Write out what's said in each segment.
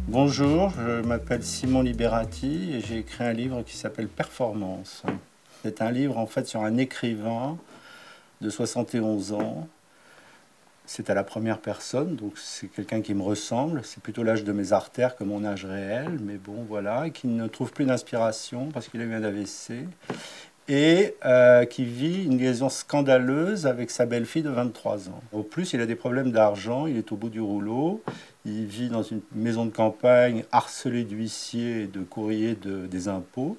Bonjour, je m'appelle Simon Liberati et j'ai écrit un livre qui s'appelle Performance. C'est un livre en fait sur un écrivain de 71 ans. C'est à la première personne, donc c'est quelqu'un qui me ressemble. C'est plutôt l'âge de mes artères que mon âge réel, mais bon voilà, et qui ne trouve plus d'inspiration parce qu'il a eu un AVC. Et qui vit une liaison scandaleuse avec sa belle-fille de 23 ans. Au plus, il a des problèmes d'argent, il est au bout du rouleau, il vit dans une maison de campagne harcelé d'huissiers et de courriers des impôts,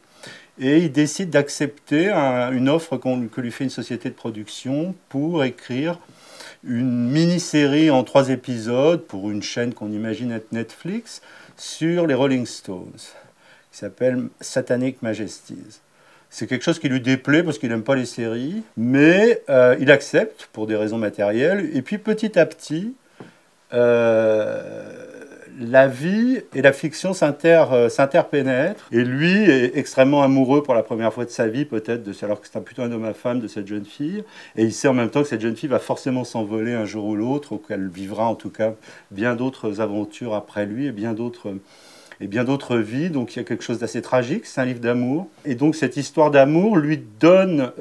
et il décide d'accepter une offre que lui fait une société de production pour écrire une mini-série en 3 épisodes pour une chaîne qu'on imagine être Netflix sur les Rolling Stones, qui s'appelle Satanic Majesties. C'est quelque chose qui lui déplaît parce qu'il n'aime pas les séries, mais il accepte pour des raisons matérielles. Et puis petit à petit, la vie et la fiction s'interpénètrent. Et lui est extrêmement amoureux pour la première fois de sa vie, peut-être, alors que c'est plutôt un homme à femme de cette jeune fille. Et il sait en même temps que cette jeune fille va forcément s'envoler un jour ou l'autre, ou qu'elle vivra en tout cas bien d'autres aventures après lui et bien d'autres vies. Donc il y a quelque chose d'assez tragique, c'est un livre d'amour. Et donc cette histoire d'amour lui donne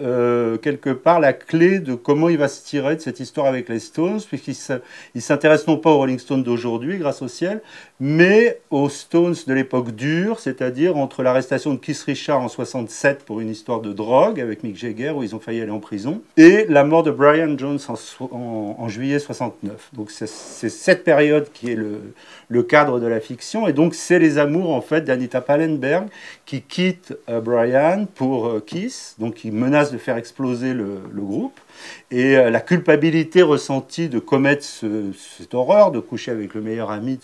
quelque part la clé de comment il va se tirer de cette histoire avec les Stones, puisqu'il s'intéresse non pas aux Rolling Stones d'aujourd'hui, grâce au ciel, mais aux Stones de l'époque dure, c'est-à-dire entre l'arrestation de Keith Richards en 67 pour une histoire de drogue avec Mick Jagger, où ils ont failli aller en prison, et la mort de Brian Jones en juillet 69. Donc c'est cette période qui est le cadre de la fiction, et donc c'est les amours en fait d'Anita Pallenberg qui quitte Brian pour Kiss, donc qui menace de faire exploser le groupe, et la culpabilité ressentie de commettre cette horreur, de coucher avec le meilleur ami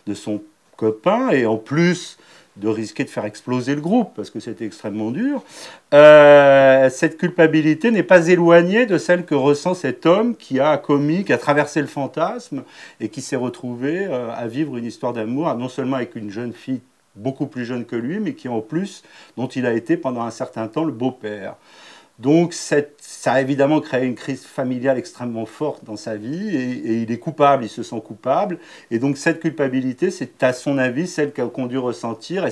de son copain, et en plus de risquer de faire exploser le groupe, parce que c'était extrêmement dur. Cette culpabilité n'est pas éloignée de celle que ressent cet homme qui a traversé le fantasme, et qui s'est retrouvé à vivre une histoire d'amour, non seulement avec une jeune fille beaucoup plus jeune que lui, mais qui en plus, dont il a été pendant un certain temps le beau-père. Donc ça a évidemment créé une crise familiale extrêmement forte dans sa vie, et il est coupable, il se sent coupable, et donc cette culpabilité, c'est à son avis celle qu'ont dû ressentir, et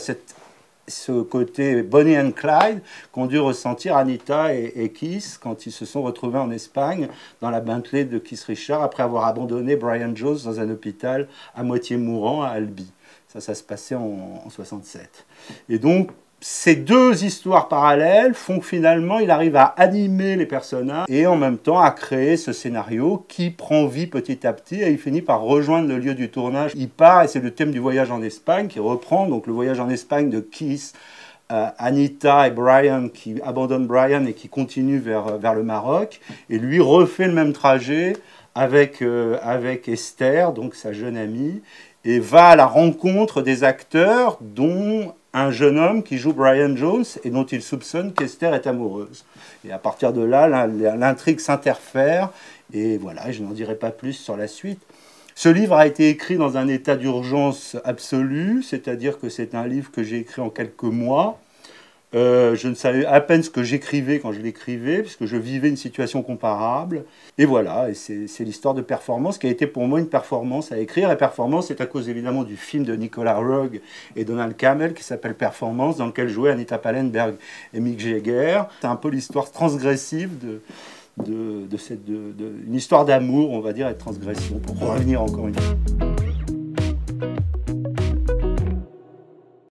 ce côté Bonnie and Clyde qu'ont dû ressentir Anita et Keith quand ils se sont retrouvés en Espagne dans la Bentley de Keith Richards après avoir abandonné Brian Jones dans un hôpital à moitié mourant à Albi. Ça se passait en 67. Et donc, ces deux histoires parallèles font que finalement, il arrive à animer les personnages et en même temps à créer ce scénario qui prend vie petit à petit, et il finit par rejoindre le lieu du tournage. Il part, et c'est le thème du voyage en Espagne qui reprend, donc le voyage en Espagne de Keith, Anita et Brian, qui abandonnent Brian et qui continuent vers le Maroc, et lui refait le même trajet avec Esther, donc sa jeune amie, et va à la rencontre des acteurs, dont un jeune homme qui joue Brian Jones et dont il soupçonne qu'Esther est amoureuse. Et à partir de là, l'intrigue s'interfère, et voilà, je n'en dirai pas plus sur la suite. Ce livre a été écrit dans un état d'urgence absolue, c'est-à-dire que c'est un livre que j'ai écrit en quelques mois. Je ne savais à peine ce que j'écrivais quand je l'écrivais, puisque je vivais une situation comparable. Et voilà, et c'est l'histoire de Performance qui a été pour moi une performance à écrire. Et Performance, c'est à cause évidemment du film de Nicolas Roeg et Donald Cammell qui s'appelle Performance, dans lequel jouaient Anita Pallenberg et Mick Jagger. C'est un peu l'histoire transgressive une histoire d'amour, on va dire, et de transgression, pour revenir encore une fois.